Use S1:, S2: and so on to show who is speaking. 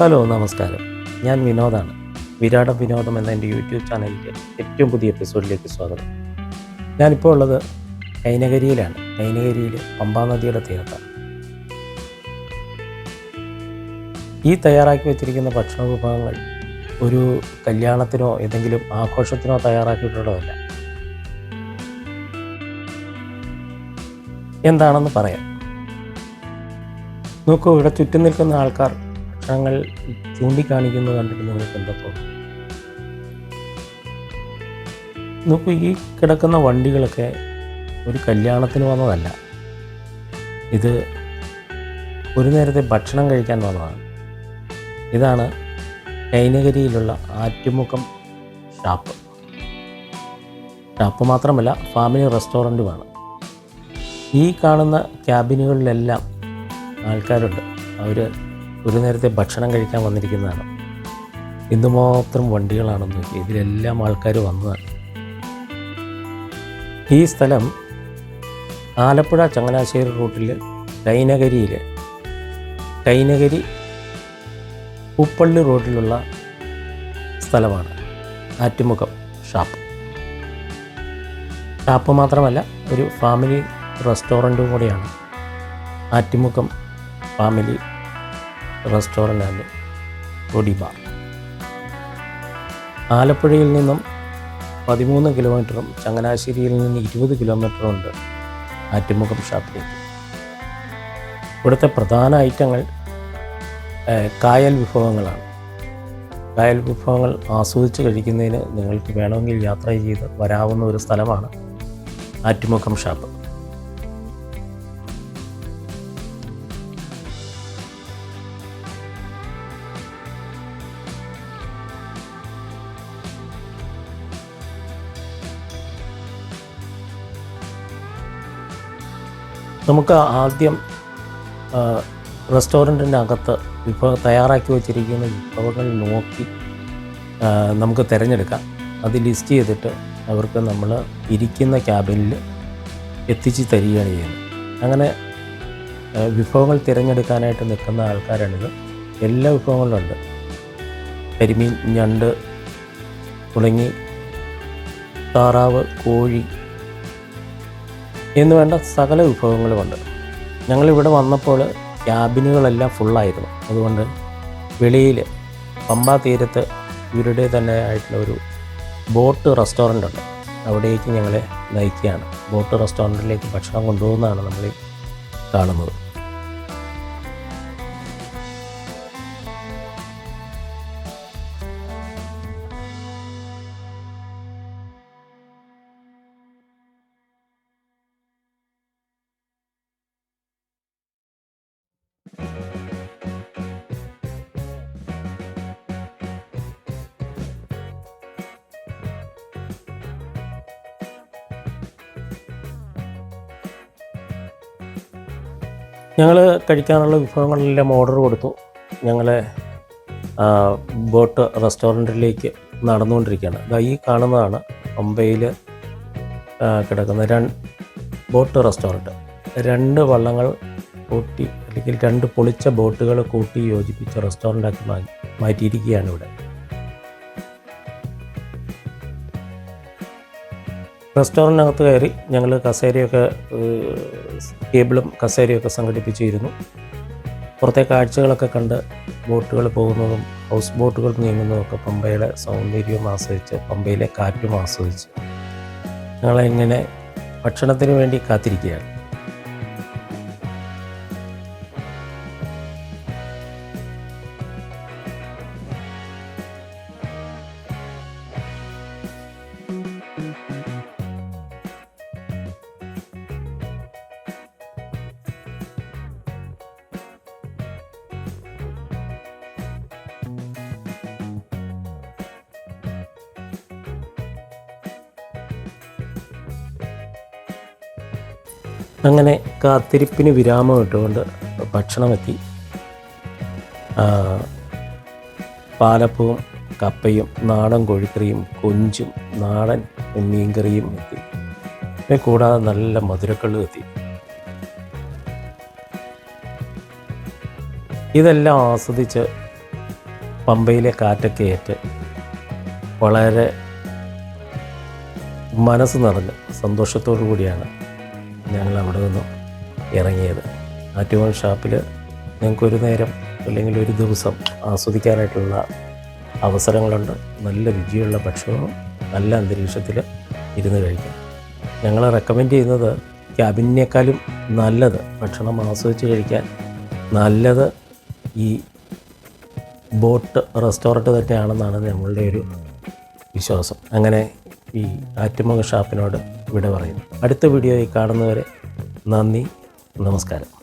S1: Hello നമസ്കാരം, ഞാൻ വിനോദാണ്. വിരാട വിനോദം എന്ന എൻ്റെ യൂട്യൂബ് ചാനലിൻ്റെ ഏറ്റവും പുതിയ എപ്പിസോഡിലേക്ക് സ്വാഗതം. ഞാനിപ്പോൾ ഉള്ളത് കൈനകരിയിലാണ്. കൈനകരിയിൽ പമ്പാ നദിയുടെ തീരത്താണ്. ഈ തയ്യാറാക്കി വെച്ചിരിക്കുന്ന ഭക്ഷണ വിഭവങ്ങൾ ഒരു കല്യാണത്തിനോ ഏതെങ്കിലും ആഘോഷത്തിനോ തയ്യാറാക്കിയിട്ടുള്ളതല്ല. എന്താണെന്ന് പറയാം. നോക്കൂ, ഇവിടെ ചുറ്റും നിൽക്കുന്ന ആൾക്കാർ ഭക്ഷണങ്ങൾ ചൂണ്ടിക്കാണിക്കുന്നത് കണ്ടിട്ട് നിങ്ങൾക്ക് എന്താ തോന്നും? നോക്കൂ, ഈ കിടക്കുന്ന വണ്ടികളൊക്കെ ഒരു കല്യാണത്തിന് വന്നതല്ല. ഇത് ഒരു നേരത്തെ ഭക്ഷണം കഴിക്കാൻ വന്നതാണ്. ഇതാണ് കൈനകരിയിലുള്ള ആറ്റുമുഖം ഷാപ്പ്. ഷാപ്പ് മാത്രമല്ല, ഫാമിലി റെസ്റ്റോറൻറ്റുമാണ്. ഈ കാണുന്ന ക്യാബിനുകളിലെല്ലാം ആൾക്കാരുണ്ട്. അവർ ഒരു നേരത്തെ ഭക്ഷണം കഴിക്കാൻ വന്നിരിക്കുന്നതാണ്. എന്തുമാത്രം വണ്ടികളാണെന്ന് നോക്കി, ഇതിലെല്ലാം ആൾക്കാർ വന്നതാണ്. ഈ സ്ഥലം ആലപ്പുഴ ചങ്ങനാശ്ശേരി റൂട്ടിൽ കൈനകരി പൂപ്പള്ളി റോഡിലുള്ള സ്ഥലമാണ് ആറ്റുമുഖം ഷാപ്പ്. ഷാപ്പ് മാത്രമല്ല, ഒരു ഫാമിലി റെസ്റ്റോറൻറ്റും കൂടിയാണ് ആറ്റുമുഖം ഫാമിലി റെസ്റ്റോറൻ്റ് ആൻഡ് പൊടി ബാർ. ആലപ്പുഴയിൽ നിന്നും 13 കിലോമീറ്ററും ചങ്ങനാശ്ശേരിയിൽ നിന്ന് 20 കിലോമീറ്ററും ഉണ്ട് ആറ്റുമുഖം ഷാപ്പിലേക്ക്. ഇവിടുത്തെ പ്രധാന ഐറ്റങ്ങൾ കായൽ വിഭവങ്ങളാണ്. കായൽ വിഭവങ്ങൾ ആസ്വദിച്ച് കഴിക്കുന്നതിന് നിങ്ങൾക്ക് വേണമെങ്കിൽ യാത്ര ചെയ്ത് വരാവുന്ന ഒരു സ്ഥലമാണ് ആറ്റുമുഖം ഷാപ്പ്. നമുക്ക് ആദ്യം റെസ്റ്റോറൻറ്റിൻ്റെ അകത്ത് തയ്യാറാക്കി വച്ചിരിക്കുന്ന വിഭവങ്ങൾ നോക്കി നമുക്ക് തിരഞ്ഞെടുക്കാം. അത് ലിസ്റ്റ് ചെയ്തിട്ട് അവർക്ക് നമ്മൾ ഇരിക്കുന്ന ക്യാബിനിൽ എത്തിച്ച് തരികയാണ് ചെയ്യുന്നത്. അങ്ങനെ വിഭവങ്ങൾ തിരഞ്ഞെടുക്കാനായിട്ട് നിൽക്കുന്ന ആൾക്കാരാണിത്. എല്ലാ വിഭവങ്ങളും ഉണ്ട്. കരിമീൻ, ഞണ്ട് തുടങ്ങി താറാവ്, കോഴി എന്ന് വേണ്ട സകല വിഭവങ്ങളുമുണ്ട്. ഞങ്ങളിവിടെ വന്നപ്പോൾ ക്യാബിനുകളെല്ലാം ഫുള്ളായിരുന്നു. അതുകൊണ്ട് വെളിയിൽ പമ്പാ തീരത്ത് ഇവരുടെ തന്നെ ആയിട്ടുള്ള ഒരു ബോട്ട് റെസ്റ്റോറൻ്റ് ഉണ്ട്. അവിടേക്ക് ഞങ്ങളെ നയിക്കുകയാണ്. ബോട്ട് റെസ്റ്റോറൻറ്റിലേക്ക് ഭക്ഷണം കൊണ്ടുപോകുന്നതാണ് നമ്മൾ കാണുന്നത്. ഞങ്ങൾ കഴിക്കാനുള്ള വിഭവങ്ങളെല്ലാം ഓർഡർ കൊടുത്തു. ഞങ്ങൾ ബോട്ട് റെസ്റ്റോറൻറ്റിലേക്ക് നടന്നുകൊണ്ടിരിക്കുകയാണ്. ഈ കാണുന്നതാണ് പമ്പയിൽ കിടക്കുന്ന ബോട്ട് റെസ്റ്റോറൻറ്റ്. 2 വള്ളങ്ങൾ കൂട്ടി, അല്ലെങ്കിൽ 2 പൊളിച്ച ബോട്ടുകൾ കൂട്ടി യോജിപ്പിച്ച റെസ്റ്റോറൻറ്റാക്കി മാറ്റിയിരിക്കുകയാണ് ഇവിടെ. റെസ്റ്റോറൻറ്റിനകത്ത് കയറി ഞങ്ങൾ കസേരയൊക്കെ, ടേബിളും കസേരയൊക്കെ സംഘടിപ്പിച്ചിരുന്നു. പുറത്തെ കാഴ്ചകളൊക്കെ കണ്ട് ബോട്ടുകൾ പോകുന്നതും ഹൗസ് ബോട്ടുകൾ നീങ്ങുന്നതുമൊക്കെ പമ്പയുടെ സൗന്ദര്യവും ആസ്വദിച്ച്, പമ്പയിലെ കാറ്റും ആസ്വദിച്ച് ഞങ്ങളിങ്ങനെ ഭക്ഷണത്തിന് വേണ്ടി കാത്തിരിക്കുകയാണ്. അങ്ങനെ കാത്തിരിപ്പിന് വിരാമം ഇട്ടുകൊണ്ട് ഭക്ഷണമെത്തി. പാലപ്പവും കപ്പയും നാടൻ കോഴിക്കറിയും കൊഞ്ചും നാടൻ മീൻകറിയും എത്തി. കൂടാതെ നല്ല മധുരക്കള്ള് എത്തി. ഇതെല്ലാം ആസ്വദിച്ച് പമ്പയിലെ കാറ്റൊക്കെ ഏറ്റ് വളരെ മനസ്സ് നിറഞ്ഞ് സന്തോഷത്തോടു കൂടിയാണ് ഞങ്ങൾ അവിടെ നിന്നും ഇറങ്ങിയത്. ആറ്റുകാൽ ഷാപ്പിൽ ഞങ്ങൾക്കൊരു നേരം അല്ലെങ്കിൽ ഒരു ദിവസം ആസ്വദിക്കാനായിട്ടുള്ള അവസരങ്ങളുണ്ട്. നല്ല രുചിയുള്ള ഭക്ഷണവും നല്ല അന്തരീക്ഷത്തിൽ ഇരുന്ന് കഴിക്കാം. ഞങ്ങൾ റെക്കമെൻഡ് ചെയ്യുന്നത് ക്യാബിനേക്കാളും നല്ലത്, ഭക്ഷണം ആസ്വദിച്ച് കഴിക്കാൻ നല്ലത് ഈ ബോട്ട് റെസ്റ്റോറൻറ്റ് തന്നെയാണെന്നാണ് ഞങ്ങളുടെ ഒരു വിശ്വാസം. അങ്ങനെ ഈ ആറ്റുമുഖ ഷാപ്പിനോട് വിട പറയുന്നു. അടുത്ത വീഡിയോയിൽ കാണുന്നവരെ നന്ദി, നമസ്കാരം.